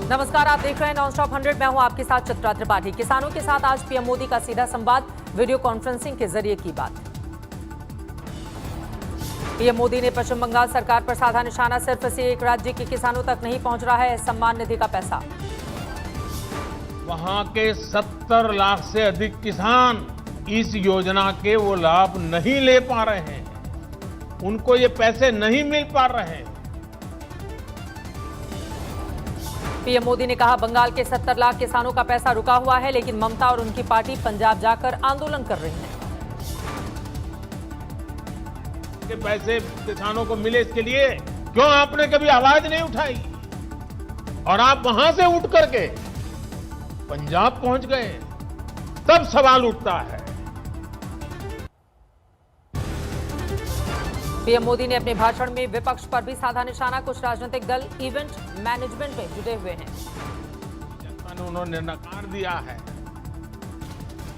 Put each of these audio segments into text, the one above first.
नमस्कार, आप देख रहे हैं नॉनस्टॉप 100। मैं हूं आपके साथ चित्रा त्रिपाठी। किसानों के साथ आज पीएम मोदी का सीधा संवाद, वीडियो कॉन्फ्रेंसिंग के जरिए की बात। पीएम मोदी ने पश्चिम बंगाल सरकार पर साधा निशाना। सिर्फ इसे एक राज्य के किसानों तक नहीं पहुंच रहा है सम्मान निधि का पैसा। वहां के 70 लाख से अधिक किसान इस योजना के वो लाभ नहीं ले पा रहे हैं, उनको ये पैसे नहीं मिल पा रहे हैं। पीएम मोदी ने कहा, बंगाल के 70 लाख किसानों का पैसा रुका हुआ है, लेकिन ममता और उनकी पार्टी पंजाब जाकर आंदोलन कर रही है। के पैसे किसानों को मिले, इसके लिए क्यों आपने कभी आवाज नहीं उठाई? और आप वहां से उठ करके पंजाब पहुंच गए, तब सवाल उठता है। पीएम मोदी ने अपने भाषण में विपक्ष पर भी साधा निशाना। कुछ राजनीतिक दल इवेंट मैनेजमेंट में जुटे हुए हैं। उन्होंने नकार दिया है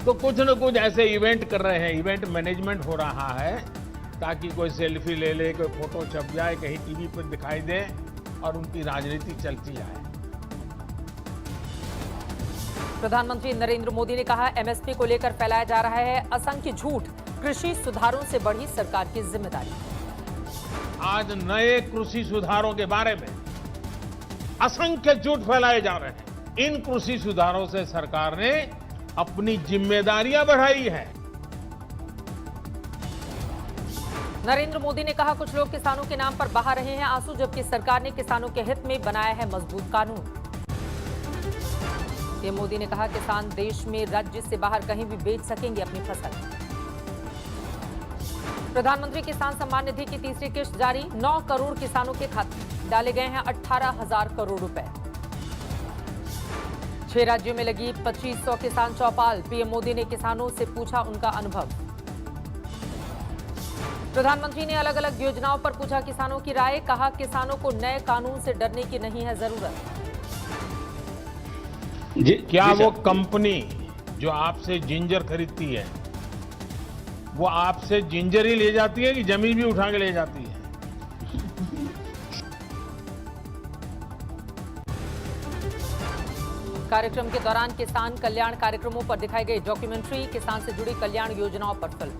तो कुछ न कुछ ऐसे इवेंट कर रहे हैं, इवेंट मैनेजमेंट हो रहा है ताकि कोई सेल्फी ले ले, कोई फोटो छप जाए, कहीं टीवी पर दिखाई दे और उनकी राजनीति चलती जाए। प्रधानमंत्री नरेंद्र मोदी ने कहा, एमएसपी को लेकर फैलाया जा रहा है असंख्य झूठ। कृषि सुधारों से बढ़ी सरकार की जिम्मेदारी। आज नए कृषि सुधारों के बारे में असंख्य झूठ फैलाए जा रहे हैं। इन कृषि सुधारों से सरकार ने अपनी जिम्मेदारियां बढ़ाई है। नरेंद्र मोदी ने कहा, कुछ लोग किसानों के नाम पर बहा रहे हैं आंसू, जबकि सरकार ने किसानों के हित में बनाया है मजबूत कानून। पीएम मोदी ने कहा, किसान देश में राज्य से बाहर कहीं भी बेच सकेंगे अपनी फसल। प्रधानमंत्री किसान सम्मान निधि की तीसरी किश्त जारी। 9 करोड़ किसानों के खाते डाले गए हैं 18,000 करोड़ रुपए। 6 राज्यों में लगी 2500 किसान चौपाल। पीएम मोदी ने किसानों से पूछा उनका अनुभव। प्रधानमंत्री ने अलग अलग योजनाओं पर पूछा किसानों की राय। कहा, किसानों को नए कानून से डरने की नहीं है जरूरत। क्या वो कंपनी जो आपसे जिंजर खरीदती है, वो आपसे जिंजर ही ले जाती है कि जमीन भी उठा के ले जाती है? कार्यक्रम के दौरान किसान कल्याण कार्यक्रमों पर दिखाई गई डॉक्यूमेंट्री। किसान से जुड़ी कल्याण योजनाओं पर फिल्म।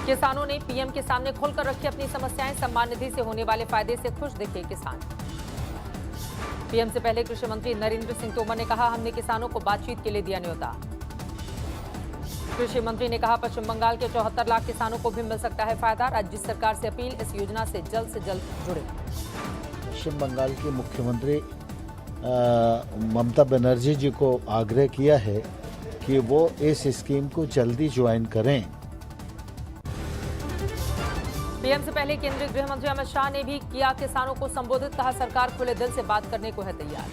किसानों ने पीएम के सामने खोलकर रखी अपनी समस्याएं। सम्मान निधि से होने वाले फायदे से खुश दिखे किसान। पीएम से पहले कृषि मंत्री नरेंद्र सिंह तोमर ने कहा, हमने किसानों को बातचीत के लिए दिया न्योता। कृषि मंत्री ने कहा, पश्चिम बंगाल के 74 लाख किसानों को भी मिल सकता है फायदा। राज्य सरकार से अपील, इस योजना से जल्द जुड़े। पश्चिम बंगाल की मुख्यमंत्री ममता बनर्जी जी को आग्रह किया है कि वो इस स्कीम को जल्दी ज्वाइन करें। पीएम से पहले केंद्रीय गृह मंत्री अमित शाह ने भी किया किसानों को संबोधित। कहा, सरकार खुले दिल से बात करने को है तैयार।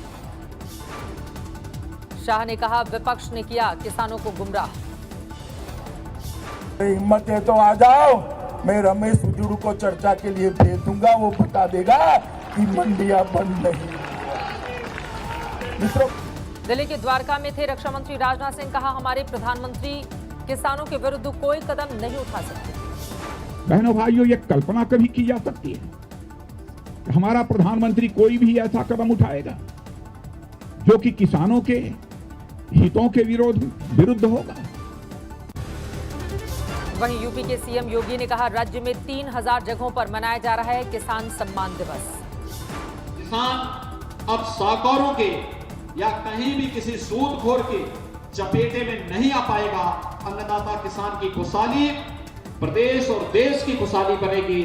शाह ने कहा, विपक्ष ने किया किसानों को गुमराह। हिम्मत है तो आ जाओ, मैं रमेश उजुड़ को चर्चा के लिए भेज दूंगा, वो बता देगा कि मंडियां बंद नहीं। मित्रों, दिल्ली के द्वारका में थे रक्षा मंत्री राजनाथ सिंह। कहा, हमारे प्रधानमंत्री किसानों के विरुद्ध कोई कदम नहीं उठा सकते। बहनों भाइयों, ये कल्पना कभी की जा सकती है कि हमारा प्रधानमंत्री कोई भी ऐसा कदम उठाएगा जो कि किसानों के हितों के विरुद्ध होगा। वहीं यूपी के सीएम योगी ने कहा, राज्य में 3000 जगहों पर मनाया जा रहा है किसान सम्मान दिवस। किसान अब साहूकारों के या कहीं भी किसी सूदखोर के चपेटे में नहीं आ पाएगा। अन्नदाता किसान की खुशहाली प्रदेश और देश की खुशहाली बनेगी।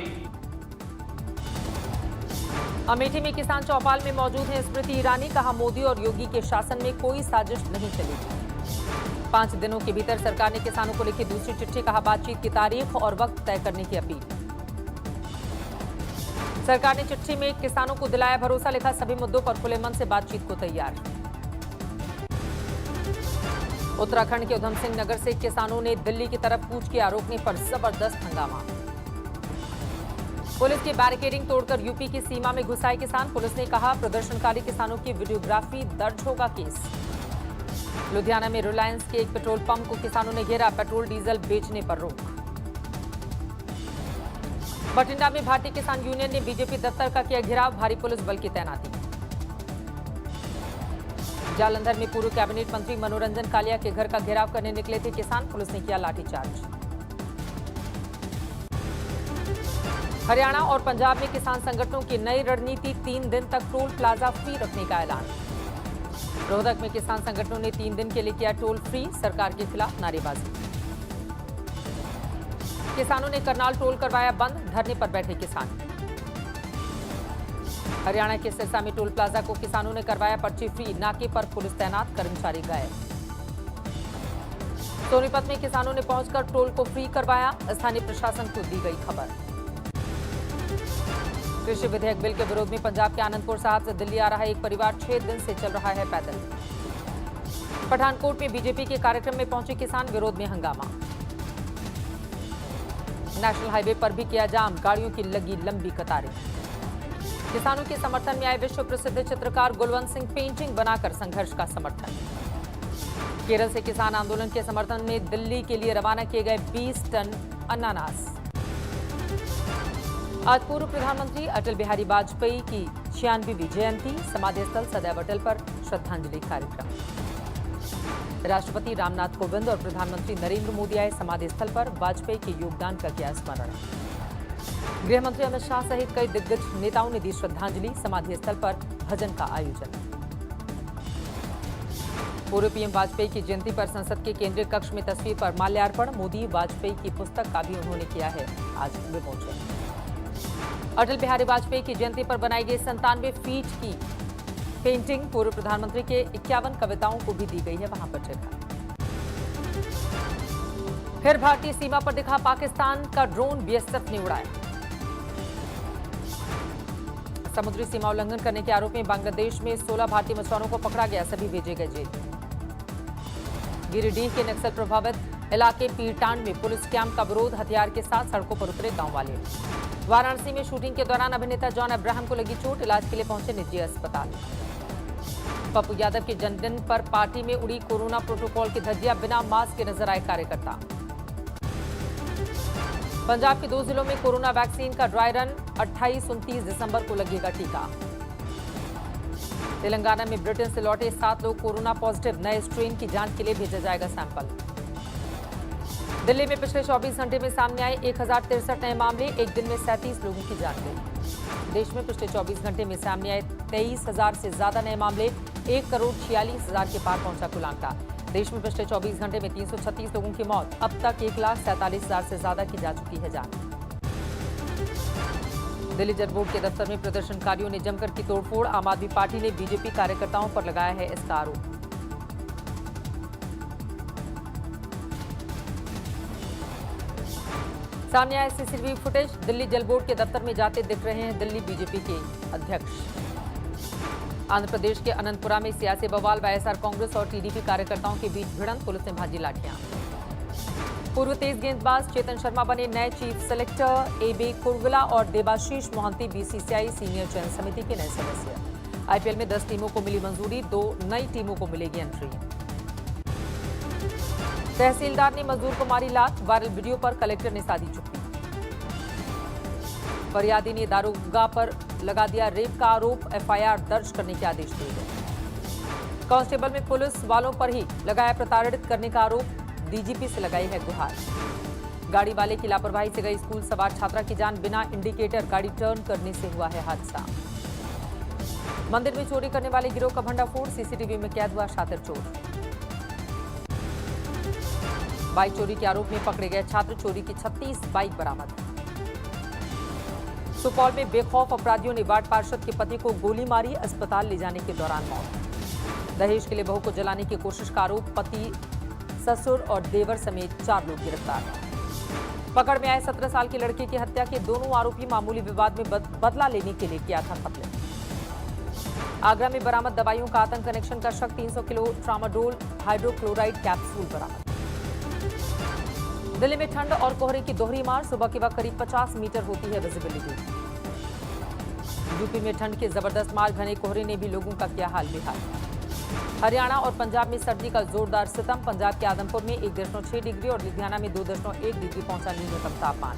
अमेठी में किसान चौपाल में मौजूद हैं स्मृति ईरानी। कहा, मोदी और योगी के शासन में कोई साजिश नहीं चलेगी। 5 दिनों के भीतर सरकार ने किसानों को लिखी दूसरी चिट्ठी। कहा, बातचीत की तारीख और वक्त तय करने की अपील। सरकार ने चिट्ठी में किसानों को दिलाया भरोसा। लिखा, सभी मुद्दों पर खुले मन से बातचीत को तैयार। उत्तराखंड के उधम सिंह नगर से किसानों ने दिल्ली की तरफ कूच किया। रोकने पर जबरदस्त हंगामा। पुलिस की बैरिकेडिंग तोड़कर यूपी की सीमा में घुसाए किसान। पुलिस ने कहा, प्रदर्शनकारी किसानों की वीडियोग्राफी दर्ज होगा केस। लुधियाना में रिलायंस के एक पेट्रोल पंप को किसानों ने घेरा। पेट्रोल डीजल बेचने पर रोक। बठिंडा में भारतीय किसान यूनियन ने बीजेपी दफ्तर का किया घेराव। भारी पुलिस बल की तैनाती। जालंधर में पूर्व कैबिनेट मंत्री मनोरंजन कालिया के घर का घेराव करने निकले थे किसान, पुलिस ने किया लाठीचार्ज। हरियाणा और पंजाब में किसान संगठनों की नई रणनीति, 3 दिन तक टोल प्लाजा फ्री रखने का ऐलान। रोहतक में किसान संगठनों ने 3 दिन के लिए किया टोल फ्री, सरकार के खिलाफ नारेबाजी। किसानों ने करनाल टोल करवाया बंद, धरने पर बैठे किसान। हरियाणा के सिरसा में टोल प्लाजा को किसानों ने करवाया पर्ची फ्री, नाके पर पुलिस तैनात, कर्मचारी गायब। सोनीपत में किसानों ने पहुंचकर टोल को फ्री करवाया, स्थानीय प्रशासन को दी गई खबर। कृषि विधेयक बिल के विरोध में पंजाब के आनंदपुर साहब से दिल्ली आ रहा एक परिवार 6 दिन से चल रहा है पैदल। पठानकोट में बीजेपी के कार्यक्रम में पहुंचे किसान, विरोध में हंगामा। नेशनल हाईवे पर भी किया जाम, गाड़ियों की लगी लंबी कतारें। किसानों के समर्थन में आए विश्व प्रसिद्ध चित्रकार गुलवंत सिंह, पेंटिंग बनाकर संघर्ष का समर्थन। केरल से किसान आंदोलन के समर्थन में दिल्ली के लिए रवाना किए गए 20 टन अनानास। आज पूर्व प्रधानमंत्री अटल बिहारी वाजपेयी की 96वीं जयंती, समाधि स्थल सदैव अटल पर श्रद्धांजलि कार्यक्रम। राष्ट्रपति रामनाथ कोविंद और प्रधानमंत्री नरेंद्र मोदी आए समाधि स्थल पर, वाजपेयी के योगदान का किया स्मरण। गृह मंत्री अमित शाह सहित कई दिग्गज नेताओं ने दी श्रद्धांजलि, समाधि स्थल पर भजन का आयोजन। पूर्व पीएम वाजपेयी की जयंती पर संसद के केंद्रीय कक्ष में तस्वीर पर माल्यार्पण, मोदी वाजपेयी की पुस्तक का भी उन्होंने किया है आज विमोचन। अटल बिहारी वाजपेयी की जयंती पर बनाई गई 97 फीट की पेंटिंग, पूर्व प्रधानमंत्री के 51 कविताओं को भी दी गई है वहां पर जगह। फिर भारतीय सीमा पर दिखा पाकिस्तान का ड्रोन, बीएसएफ ने उड़ाया। समुद्री सीमा उल्लंघन करने के आरोप में बांग्लादेश में 16 भारतीय मछुआरों को पकड़ा गया, सभी भेजे गए जेल। गिरिडीह के नक्सल प्रभावित इलाके पीरटांड में पुलिस कैंप का विरोध, हथियार के साथ सड़कों पर उतरे गांव वाले। वाराणसी में शूटिंग के दौरान अभिनेता जॉन अब्राहम को लगी चोट, इलाज के लिए पहुंचे निजी अस्पताल। पप्पू यादव के जन्मदिन पर पार्टी में उड़ी कोरोना प्रोटोकॉल की धज्जियां, बिना मास्क के नजर आए कार्यकर्ता। पंजाब के 2 जिलों में कोरोना वैक्सीन का ड्राई रन, 28-29 दिसंबर को लगेगा टीका। तेलंगाना में ब्रिटेन से लौटे 7 लोग कोरोना पॉजिटिव, नए स्ट्रेन की जांच के लिए भेजा जाएगा सैंपल। दिल्ली में पिछले 24 घंटे में सामने आए 1063 नए मामले, एक दिन में 37 लोगों की जान गई। देश में पिछले 24 घंटे में सामने आए 23,000 से ज्यादा नए मामले, 1,46,000 के पार पहुंचा कुल आंकड़ा। देश में पिछले 24 घंटे में 336 लोगों की मौत, अब तक 1,47,000 से ज्यादा की जा चुकी है जान। दिल्ली जज बोर्ड के दफ्तर में प्रदर्शनकारियों ने जमकर की तोड़फोड़, आम आदमी पार्टी ने बीजेपी कार्यकर्ताओं पर लगाया है इसका आरोप। सामने आया सीसीटीवी फुटेज, दिल्ली जल बोर्ड के दफ्तर में जाते दिख रहे हैं दिल्ली बीजेपी के अध्यक्ष। आंध्र प्रदेश के अनंतपुरा में सियासी बवाल, वाईएसआर कांग्रेस और टीडीपी कार्यकर्ताओं के बीच भिड़ंत, पुलिस ने भाजी लाठियां। पूर्व तेज गेंदबाज चेतन शर्मा बने नए चीफ सेलेक्टर, एबी कुरविला और देबाशीष मोहंती बीसीसीआई सीनियर चयन समिति के नए सदस्य। आईपीएल में 10 टीमों को मिली मंजूरी, 2 नई टीमों को मिलेगी एंट्री। तहसीलदार ने मजदूर को मारी लात, वायरल वीडियो पर कलेक्टर ने साधी चुप्पी। फरियादी ने दारोगा पर लगा दिया रेप का आरोप, एफआईआर दर्ज करने के आदेश दिए गए। कांस्टेबल में पुलिस वालों पर ही लगाया प्रताड़ित करने का आरोप, डीजीपी से लगाई है गुहार। गाड़ी वाले की लापरवाही से गई स्कूल सवार छात्रा की जान, बिना इंडिकेटर गाड़ी टर्न करने से हुआ है हादसा। मंदिर में चोरी करने वाले गिरोह का भंडाफोड़, सीसीटीवी में कैद हुआ शातिर चोर। बाइक चोरी के आरोप में पकड़े गए छात्र, चोरी की 36 बाइक बरामद। सुपौल में बेखौफ अपराधियों ने वार्ड पार्षद के पति को गोली मारी, अस्पताल ले जाने के दौरान मौत। दहेज के लिए बहू को जलाने की कोशिश का आरोप, पति, ससुर और देवर समेत 4 लोग गिरफ्तार। पकड़ में आए 17 साल के लड़के की हत्या के दोनों आरोपी मामूली विवाद में बदला लेने के लिए किया था कत्ल। आगरा में बरामद दवाइयों का आतंक, कनेक्शन का शक, 300 किलो ट्रामाडोल हाइड्रोक्लोराइड कैप्सूल बरामद। दिल्ली में ठंड और कोहरे की दोहरी मार, सुबह के वक्त करीब 50 मीटर होती है विजिबिलिटी। यूपी में ठंड की जबरदस्त मार, घने कोहरे ने भी लोगों का किया हाल बेहाल। हरियाणा और पंजाब में सर्दी का जोरदार सितम, पंजाब के आदमपुर में 1.6 डिग्री और लुधियाना में 2.1 डिग्री पहुंचा न्यूनतम तापमान।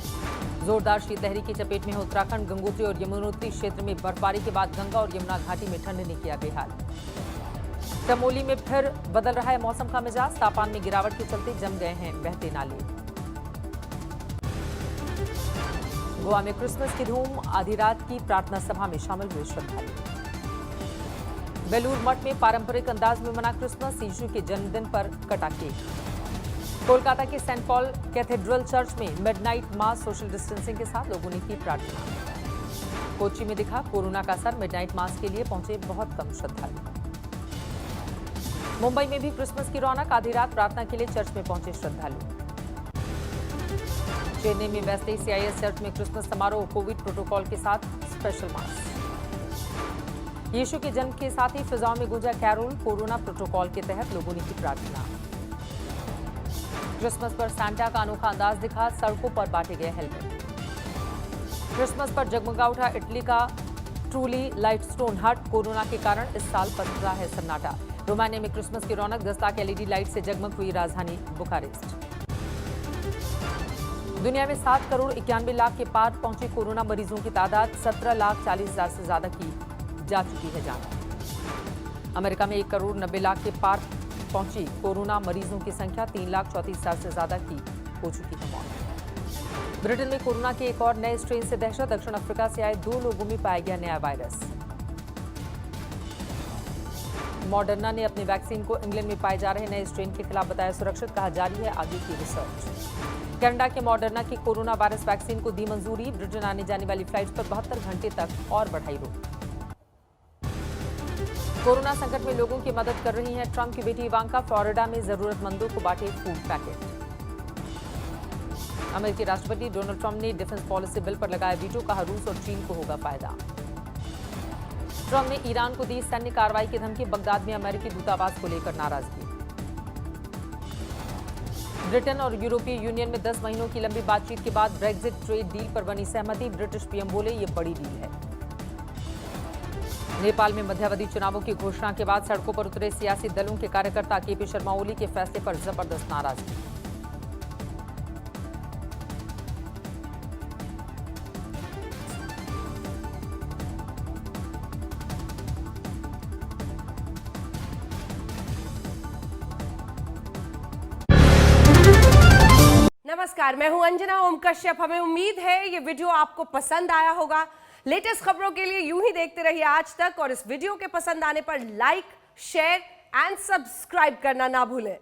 जोरदार शीतलहरी की चपेट में है उत्तराखंड, गंगोत्री और यमुनोत्री क्षेत्र में बर्फबारी के बाद गंगा और यमुना घाटी में ठंड ने किया बेहाल। चमोली में फिर बदल रहा है मौसम का मिजाज। तापमान में गिरावट के चलते जम गए हैं बहते नाले। गोवा में क्रिसमस की धूम, आधी रात की प्रार्थना सभा में शामिल हुए श्रद्धालु। बेलूर मठ में पारंपरिक अंदाज में मना क्रिसमस, यीशु के जन्मदिन पर कटा केक। कोलकाता के सेंट पॉल कैथेड्रल चर्च में मिडनाइट मास, सोशल डिस्टेंसिंग के साथ लोगों ने की प्रार्थना। कोच्चि में दिखा कोरोना का असर, मिडनाइट मास के लिए पहुंचे बहुत कम श्रद्धालु। मुंबई में भी क्रिसमस की रौनक, आधी रात प्रार्थना के लिए चर्च में पहुंचे श्रद्धालु। चेन्नई में वेस्टे सीआईएस चर्च में क्रिसमस समारोह, कोविड प्रोटोकॉल के साथ स्पेशल मास। यीशु के जन्म के साथ ही फिजाओं में गूंजा कैरोल, कोरोना प्रोटोकॉल के तहत लोगों ने की प्रार्थना। क्रिसमस पर सांता का अनोखा अंदाज दिखा, सड़कों पर बांटे गए हेलमेट। क्रिसमस पर जगमगा उठा इटली का ट्रूली लाइटस्टोन हट, कोरोना के कारण इस साल पसरा है सन्नाटा। रोमानिया में क्रिसमस की रौनक, 10 लाख एलईडी लाइट से जगमग हुई राजधानी बुखारेस्ट। दुनिया में 7 करोड़ 91 लाख के पार पहुंची कोरोना मरीजों की तादाद, 17,40,000 से ज्यादा की जा चुकी है जान। अमेरिका में 1 करोड़ 90 लाख के पार पहुंची कोरोना मरीजों की संख्या, 3,34,000 से ज्यादा की हो चुकी है मौत। ब्रिटेन में कोरोना के एक और नए स्ट्रेन से दहशत, दक्षिण अफ्रीका से आए 2 लोगों में पाया गया नया वायरस। मॉडर्ना ने अपनी वैक्सीन को इंग्लैंड में पाए जा रहे नए स्ट्रेन के खिलाफ बताया सुरक्षित, कहा जारी है आगे की रिसर्च। कनाडा के मॉडर्ना की कोरोना वायरस वैक्सीन को दी मंजूरी, ब्रिटेन आने जाने वाली फ्लाइट्स पर 72 घंटे तक और बढ़ाई रोक। कोरोना संकट में लोगों की मदद कर रही हैं ट्रंप की बेटी इवांका, फ्लोरिडा में जरूरतमंदों को बांटे फूड पैकेट। अमेरिकी राष्ट्रपति डोनाल्ड ट्रंप ने डिफेंस पॉलिसी बिल पर लगाया वीटो, कहा रूस और चीन को होगा फायदा। ट्रंप ने ईरान को दी सैन्य कार्रवाई की धमकी, बगदाद में अमेरिकी दूतावास को लेकर नाराजगी। ब्रिटेन और यूरोपीय यूनियन में 10 महीनों की लंबी बातचीत के बाद ब्रेक्जिट ट्रेड डील पर बनी सहमति, ब्रिटिश पीएम बोले ये बड़ी डील है। नेपाल में मध्यावधि चुनावों की घोषणा के बाद सड़कों पर उतरे सियासी दलों के कार्यकर्ता, केपी शर्मा ओली के फैसले पर जबरदस्त नाराजगी। नमस्कार, मैं हूं अंजना ओम कश्यप। हमें उम्मीद है ये वीडियो आपको पसंद आया होगा। लेटेस्ट खबरों के लिए यूं ही देखते रहिए आज तक, और इस वीडियो के पसंद आने पर लाइक, शेयर एंड सब्सक्राइब करना ना भूलें।